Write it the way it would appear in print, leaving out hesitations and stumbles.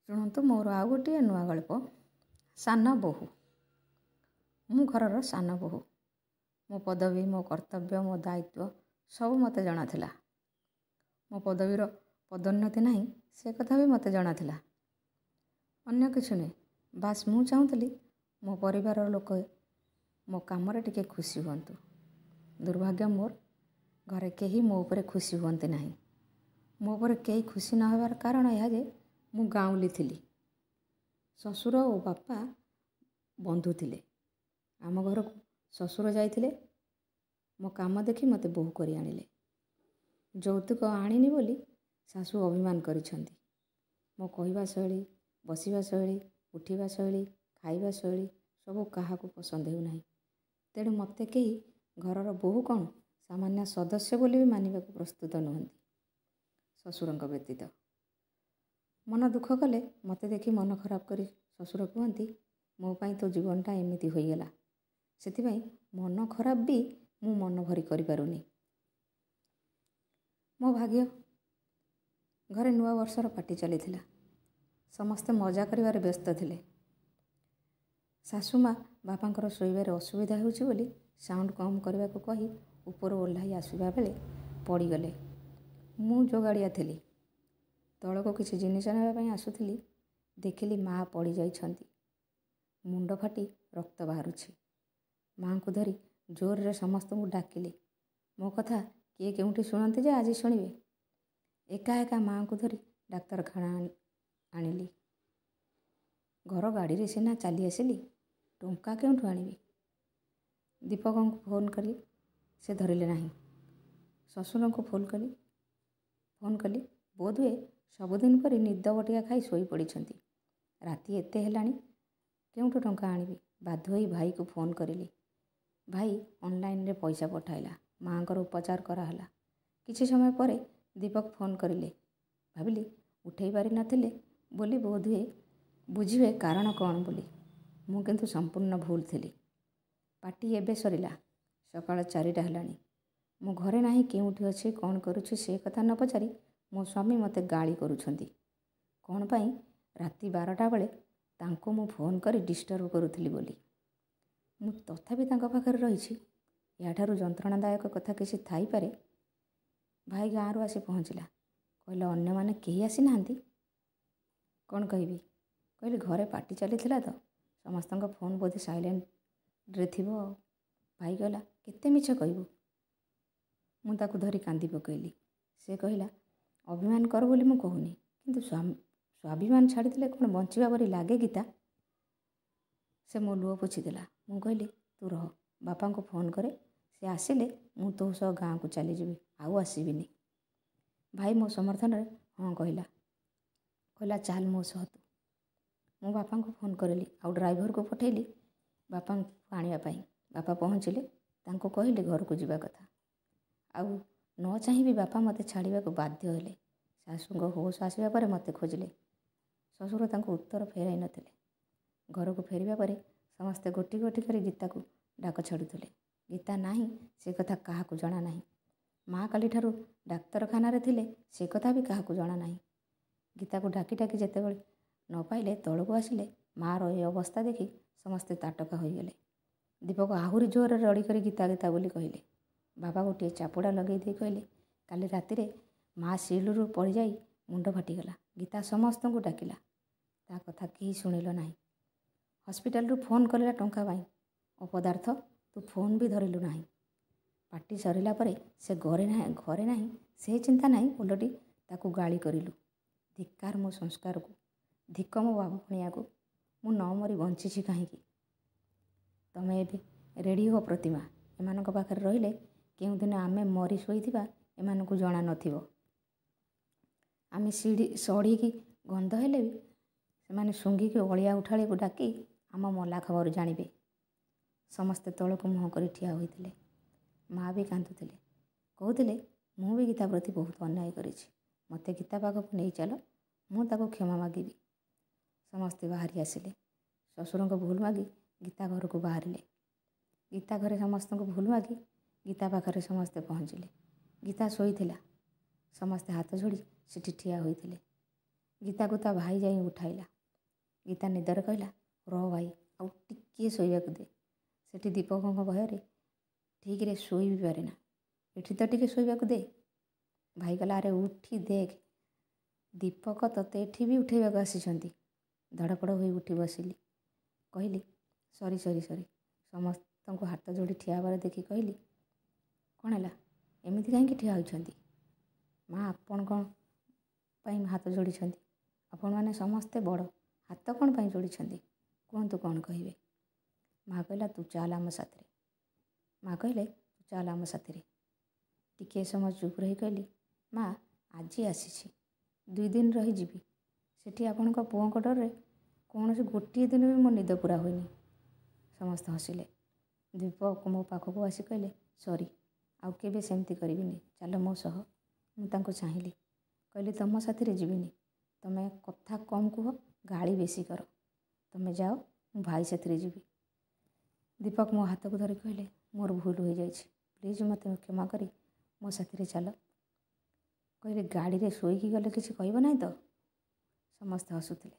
ଶୁଣନ୍ତୁ ମୋର ଆଉ ଗୋଟିଏ ନୂଆ ଗଳ୍ପ ସାନ ବୋହୂ। ମୁଁ ଘରର ସାନ ବୋହୂ। ମୋ ପଦବୀ, ମୋ କର୍ତ୍ତବ୍ୟ, ମୋ ଦାୟିତ୍ୱ ସବୁ ମୋତେ ଜଣାଥିଲା। ମୋ ପଦବୀର ପଦୋନ୍ନତି ନାହିଁ ସେ କଥା ବି ମୋତେ ଜଣାଥିଲା। ଅନ୍ୟ କିଛି ନୁହେଁ, ବାସ୍ ମୁଁ ଚାହୁଁଥିଲି ମୋ ପରିବାରର ଲୋକ ମୋ କାମରେ ଟିକେ ଖୁସି ହୁଅନ୍ତୁ। ଦୁର୍ଭାଗ୍ୟ ମୋର, ଘରେ କେହି ମୋ ଉପରେ ଖୁସି ହୁଅନ୍ତି ନାହିଁ। ମୋ ଉପରେ କେହି ଖୁସି ନ ହେବାର କାରଣ ଏହା ଯେ ମୁଁ ଗାଉଁଲି ଥିଲି। ଶ୍ୱଶୁର ଓ ବାପା ବନ୍ଧୁ ଥିଲେ। ଆମ ଘରକୁ ଶ୍ୱଶୁର ଯାଇଥିଲେ, ମୋ କାମ ଦେଖି ମୋତେ ବୋହୂ କରି ଆଣିଲେ। ଯୌତୁକ ଆଣିନି ବୋଲି ଶାଶୁ ଅଭିମାନ କରିଛନ୍ତି। ମୋ କହିବା ଶୈଳୀ, ବସିବା ଶୈଳୀ, ଉଠିବା ଶୈଳୀ, ଖାଇବା ଶୈଳୀ ସବୁ କାହାକୁ ପସନ୍ଦ ହେଉନାହିଁ। ତେଣୁ ମୋତେ କେହି ଘରର ବୋହୂ କ'ଣ, ସାମାନ୍ୟ ସଦସ୍ୟ ବୋଲି ବି ମାନିବାକୁ ପ୍ରସ୍ତୁତ ନୁହନ୍ତି, ଶ୍ୱଶୁରଙ୍କ ବ୍ୟତୀତ। ମନ ଦୁଃଖ କଲେ ମୋତେ ଦେଖି ମନ ଖରାପ କରି ଶ୍ୱଶୁର କୁହନ୍ତି, ମୋ ପାଇଁ ତୋ ଜୀବନଟା ଏମିତି ହୋଇଗଲା। ସେଥିପାଇଁ ମନ ଖରାପ ବି ମୁଁ ମନ ଭରି କରିପାରୁନି। ମୋ ଭାଗ୍ୟ, ଘରେ ନୂଆ ବର୍ଷର ପାର୍ଟି ଚାଲିଥିଲା। ସମସ୍ତେ ମଜା କରିବାରେ ବ୍ୟସ୍ତ ଥିଲେ। ଶାଶୁମା ବାପାଙ୍କର ଶୋଇବାରେ ଅସୁବିଧା ହେଉଛି ବୋଲି ସାଉଣ୍ଡ କମ୍ କରିବାକୁ କହି ଉପରୁ ଓହ୍ଲାଇ ଆସିବା ବେଳେ ପଡ଼ିଗଲେ। ମୁଁ ଯୋଗାଡ଼ିଆ ଥିଲି। ତଳକୁ କିଛି ଜିନିଷ ନେବା ପାଇଁ ଆସୁଥିଲି, ଦେଖିଲି ମା' ପଡ଼ିଯାଇଛନ୍ତି। ମୁଣ୍ଡ ଫାଟି ରକ୍ତ ବାହାରୁଛି। ମା'ଙ୍କୁ ଧରି ଜୋରରେ ସମସ୍ତଙ୍କୁ ଡାକିଲି। ମୋ କଥା କିଏ କେଉଁଠି ଶୁଣନ୍ତି ଯେ ଆଜି ଶୁଣିବେ। ଏକା ଏକା ମା'ଙ୍କୁ ଧରି ଡାକ୍ତରଖାନା ଆଣିଲି। ଘର ଗାଡ଼ିରେ ସିନା ଚାଲି ଆସିଲି, ଟଙ୍କା କେଉଁଠୁ ଆଣିବି? ଦୀପକଙ୍କୁ ଫୋନ୍ କଲି, ସେ ଧରିଲେ ନାହିଁ। ଶ୍ୱଶୁରଙ୍କୁ ଫୋନ୍ କଲି, ବୋଧହୁଏ ସବୁଦିନ ପରି ନିଦ ବଟିକା ଖାଇ ଶୋଇପଡ଼ିଛନ୍ତି। ରାତି ଏତେ ହେଲାଣି, କେଉଁଠୁ ଟଙ୍କା ଆଣିବି? ବାଧ୍ୟ ହୋଇ ଭାଇକୁ ଫୋନ୍ କରିଲି। ଭାଇ ଅନଲାଇନ୍ରେ ପଇସା ପଠାଇଲା। ମା'ଙ୍କର ଉପଚାର କରାହେଲା। କିଛି ସମୟ ପରେ ଦୀପକ ଫୋନ୍ କରିଲେ। ଭାବିଲି ଉଠେଇ ପାରିନଥିଲେ ବୋଲି ବୋଧହୁଏ ବୁଝିବେ କାରଣ କ'ଣ ବୋଲି। ମୁଁ କିନ୍ତୁ ସମ୍ପୂର୍ଣ୍ଣ ଭୁଲ ଥିଲି। ପାର୍ଟି ଏବେ ସରିଲା। ସକାଳ 4ଟା ହେଲାଣି। ମୁଁ ଘରେ ନାହିଁ, କେଉଁଠି ଅଛି, କ'ଣ କରୁଛି ସେ କଥା ନ ପଚାରି ମୋ ସ୍ୱାମୀ ମୋତେ ଗାଳି କରୁଛନ୍ତି। କ'ଣ ପାଇଁ ରାତି 12ଟା ବେଳେ ତାଙ୍କୁ ମୁଁ ଫୋନ୍ କରି ଡିଷ୍ଟର୍ବ କରୁଥିଲି ବୋଲି। ମୁଁ ତଥାପି ତାଙ୍କ ପାଖରେ ରହିଛି। ଏହାଠାରୁ ଯନ୍ତ୍ରଣାଦାୟକ କଥା କିଛି ଥାଇପାରେ? ଭାଇ ଗାଁରୁ ଆସି ପହଞ୍ଚିଲା। କହିଲା, ଅନ୍ୟମାନେ କେହି ଆସିନାହାନ୍ତି? କ'ଣ କହିବି? କହିଲି, ଘରେ ପାର୍ଟି ଚାଲିଥିଲା ତ, ସମସ୍ତଙ୍କ ଫୋନ୍ ବୋଧେ ସାଇଲେଣ୍ଟରେ ଥିବ। ଭାଇ କହିଲା, କେତେ ମିଛ କହିବୁ? ମୁଁ ତାକୁ ଧରି କାନ୍ଦି ପକାଇଲି। ସେ କହିଲା, ଅଭିମାନ କର ବୋଲି ମୁଁ କହୁନି, କିନ୍ତୁ ସ୍ୱାଭିମାନ ଛାଡ଼ିଦେଲେ କ'ଣ ବଞ୍ଚିବା ପରି ଲାଗେ ଗୀତା? ସେ ମୋ ଲୁହ ପୋଛିଦେଲା। ମୁଁ କହିଲି, ତୁ ରହ, ବାପାଙ୍କୁ ଫୋନ୍ କରେ, ସେ ଆସିଲେ ମୁଁ ତୋ ସହ ଗାଁକୁ ଚାଲିଯିବି, ଆଉ ଆସିବିନି। ଭାଇ ମୋ ସମର୍ଥନରେ ହଁ କହିଲା। କହିଲା, ଚାଲ ମୋ ସହ ତୁ। ମୁଁ ବାପାଙ୍କୁ ଫୋନ୍ କରିଲି, ଆଉ ଡ୍ରାଇଭରକୁ ପଠାଇଲି ବାପାଙ୍କୁ ଆଣିବା ପାଇଁ। ବାପା ପହଞ୍ଚିଲେ, ତାଙ୍କୁ କହିଲେ ଘରକୁ ଯିବା କଥା। ଆଉ ନ ଚାହିଁବି ବାପା ମୋତେ ଛାଡ଼ିବାକୁ ବାଧ୍ୟ ହେଲେ। ଶାଶୁଙ୍କ ହୋସ ଆସିବା ପରେ ମୋତେ ଖୋଜିଲେ। ଶ୍ୱଶୁର ତାଙ୍କୁ ଉତ୍ତର ଫେରାଇ ନଥିଲେ। ଘରକୁ ଫେରିବା ପରେ ସମସ୍ତେ ଗୋଟି ଗୋଟି କରି ଗୀତାକୁ ଡାକ ଛାଡ଼ୁଥିଲେ। ଗୀତା ନାହିଁ ସେ କଥା କାହାକୁ ଜଣା ନାହିଁ। ମା' କାଲିଠାରୁ ଡାକ୍ତରଖାନାରେ ଥିଲେ ସେ କଥା ବି କାହାକୁ ଜଣା ନାହିଁ। ଗୀତାକୁ ଡାକି ଡାକି ଯେତେବେଳେ ନ ପାଇଲେ ତଳକୁ ଆସିଲେ, ମା'ର ଏ ଅବସ୍ଥା ଦେଖି ସମସ୍ତେ ତାଟକା ହୋଇଗଲେ। ଦୀପକ ଆହୁରି ଜୋରରେ ରଡ଼ି କରି ଗୀତା ଗୀତା ବୋଲି କହିଲେ। ବାବା ଗୋଟିଏ ଚାପୁଡ଼ା ଲଗାଇ ଦେଇ କହିଲେ, କାଲି ରାତିରେ ମା' ସିଲରୁ ପଡ଼ିଯାଇ ମୁଣ୍ଡ ଫାଟିଗଲା। ଗୀତା ସମସ୍ତଙ୍କୁ ଡାକିଲା, ତା କଥା କେହି ଶୁଣିଲ ନାହିଁ। ହସ୍ପିଟାଲରୁ ଫୋନ୍ କଲା ଟଙ୍କା ପାଇଁ। ଅପଦାର୍ଥ, ତୁ ଫୋନ୍ ବି ଧରିଲୁ ନାହିଁ। ପାର୍ଟି ସରିଲା ପରେ ସେ ଘରେ ନାହିଁ ସେ ଚିନ୍ତା ନାହିଁ, ଓଲଟି ତାକୁ ଗାଳି କରିଲୁ। ଧିକ୍କାର ମୋ ସଂସ୍କାରକୁ, ଧିକ ମୋ ବାବୁ ପଣିଆକୁ। ମୁଁ ନ ମରି ବଞ୍ଚିଛି କାହିଁକି? ତମେ ଏବେ ରେଡ଼ି ହୁଅ ପ୍ରତିମା। ଏମାନଙ୍କ ପାଖରେ ରହିଲେ କେଉଁଦିନ ଆମେ ମରି ଶୋଇଥିବା ଏମାନଙ୍କୁ ଜଣା ନଥିବ। ଆମେ ସଢ଼ିକି ଗନ୍ଧ ହେଲେ ବି ସେମାନେ ଶୁଙ୍ଘିକି ଅଳିଆ ଉଠାଳିକୁ ଡାକି ଆମ ମଲା ଖବର ଜାଣିବେ। ସମସ୍ତେ ତଳକୁ ମୁହଁ କରି ଠିଆ ହୋଇଥିଲେ। ମା' ବି କାନ୍ଦୁଥିଲେ। କହୁଥିଲେ, ମୁଁ ବି ଗୀତା ପ୍ରତି ବହୁତ ଅନ୍ୟାୟ କରିଛି। ମୋତେ ଗୀତା ପାଖକୁ ନେଇ ଚାଲ, ମୁଁ ତାକୁ କ୍ଷମା ମାଗିବି। ସମସ୍ତେ ବାହାରି ଆସିଲେ। ଶ୍ୱଶୁରଙ୍କ ଭୁଲ ମାଗି ଗୀତା ଘରକୁ ବାହାରିଲେ। ଗୀତା ଘରେ ସମସ୍ତଙ୍କୁ ଭୁଲ ମାଗି ଗୀତା ପାଖରେ ସମସ୍ତେ ପହଞ୍ଚିଲେ। ଗୀତା ଶୋଇଥିଲା। ସମସ୍ତେ ହାତ ଯୋଡ଼ି ସେଠି ଠିଆ ହୋଇଥିଲେ। ଗୀତାକୁ ତା ଭାଇ ଯାଇ ଉଠାଇଲା। ଗୀତା ନିଦରେ କହିଲା, ରହ ଭାଇ, ଆଉ ଟିକିଏ ଶୋଇବାକୁ ଦେ। ସେଠି ଦୀପକଙ୍କ ଭୟରେ ଠିକରେ ଶୋଇ ବି ପାରେନା। ଏଠି ତ ଟିକେ ଶୋଇବାକୁ ଦେ। ଭାଇ କହିଲା, ଆରେ ଉଠି ଦେଖ, ଦୀପକ ତତେ ଏଠି ବି ଉଠାଇବାକୁ ଆସିଛନ୍ତି। ଧଡ଼ପଡ଼ ହୋଇ ଉଠି ବସିଲି। କହିଲି, ସରି। ସମସ୍ତଙ୍କୁ ହାତ ଯୋଡ଼ି ଠିଆ ହେବାର ଦେଖି କହିଲି, କ'ଣ ହେଲା, ଏମିତି କାହିଁକି ଠିଆ ହୋଇଛନ୍ତି? ମା' ଆପଣ କ'ଣ ପାଇଁ ହାତ ଯୋଡ଼ିଛନ୍ତି? ଆପଣମାନେ ସମସ୍ତେ ବଡ଼, ହାତ କ'ଣ ପାଇଁ ଯୋଡ଼ିଛନ୍ତି? କୁହନ୍ତୁ କ'ଣ କହିବେ? ମା' କହିଲା, ତୁ ଚାଲ ଆମ ସାଥିରେ। ମା' କହିଲେ, ତୁ ଚାଲ ଆମ ସାଥିରେ। ଟିକିଏ ସମୟ ଚୁପ୍ ରହି କହିଲି, ମା' ଆଜି ଆସିଛି, 2 ଦିନ ରହିଯିବି। ସେଠି ଆପଣଙ୍କ ପୁଅଙ୍କ ଡରରେ କୌଣସି ଗୋଟିଏ ଦିନ ବି ମୋ ନିଦ ପୁରା ହୋଇନି। ସମସ୍ତେ ହସିଲେ। ଦୀପକ ମୋ ପାଖକୁ ଆସି କହିଲେ, ସରି, ଆଉ କେବେ ସେମିତି କରିବିନି, ଚାଲ ମୋ ସହ। ମୁଁ ତାଙ୍କୁ ଚାହିଁଲି। କହିଲି, ତମ ସାଥିରେ ଯିବିନି। ତମେ କଥା କମ୍ କୁହ, ଗାଳି ବେଶୀ କର। ତମେ ଯାଅ, ମୁଁ ଭାଇ ସାଥିରେ ଯିବି। ଦୀପକ ମୋ ହାତକୁ ଧରି କହିଲେ, ମୋର ଭୁଲ ହୋଇଯାଇଛି, ପ୍ଲିଜ୍ ମୋତେ କ୍ଷମା କରି ମୋ ସାଥିରେ ଚାଲ। କହିଲେ, ଗାଡ଼ିରେ ଶୋଇକି ଗଲେ କିଛି କହିବ ନାହିଁ ତ? ସମସ୍ତେ ହସୁଥିଲେ।